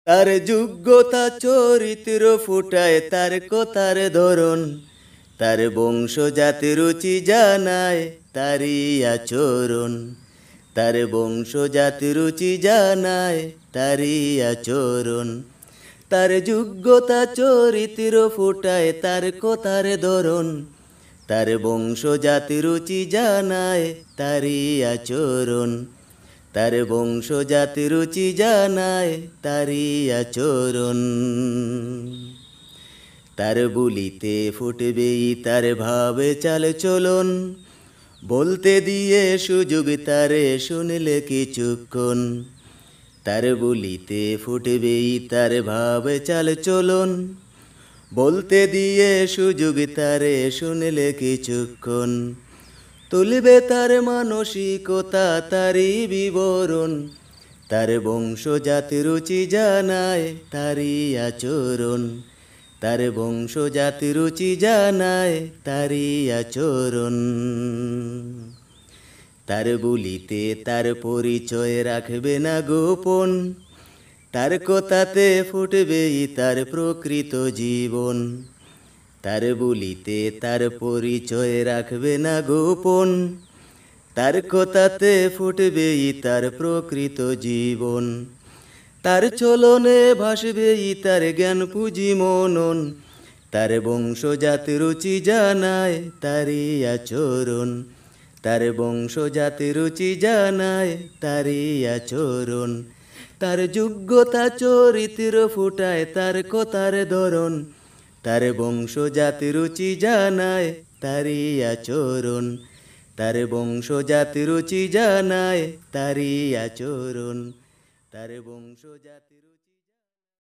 তার যোগ্যতা চরিত্র ফুটায় তার কথার ধরন, তার বংশ জাতি রুচি জানায় তারই আচরণ, তার বংশ জাতি রুচি জানায় তারই আচরণ। তার যোগ্যতা চরিত্র ফুটায় তার কথার ধরন, তার বংশ জাতি রুচি জানায় তারই আচরণ, তার বংশ জাতি রুচি জানায় তারই আচরণ। তার বুলিতে ফুটবেই তার ভাবে চাল চলন, বলতে দিয়ে সুযোগ তারে শুনলে কিছুক্ষণ। তার বুলিতে ফুটবেই তার ভাবে চাল চলন, বলতে দিয়ে সুযোগ তারে শুনলে কিছুক্ষণ। তুলবে তার মানসিকতা তারই বিবরণ, তার বংশ জাতি রুচি জানায় তারই আচরণ, তার বংশ জাতি রুচি জানায় তারই আচরণ। তার বুলিতে তার পরিচয় রাখবে না গোপন, তার কথাতে ফুটবেই তার প্রকৃত জীবন। তার বুলিতে তার পরিচয় রাখবে না গোপন, তার কথাতে ফুটবেই তার প্রকৃত জীবন। তার চলনে ভাসবেই তার জ্ঞান পুঁজি মনন, তার বংশ জাতি রুচি জানায় তারই আচরণ, তার বংশ জাতি রুচি জানায় তারই আচরণ। তার যোগ্যতা চরিত্র ফুটায় তার কথার ধরন, তার বংশ জাতি রুচি জানায় তারই আচরণ, তার বংশ জাতি রুচি জানায় তারই আচরণ, তার বংশ জাতি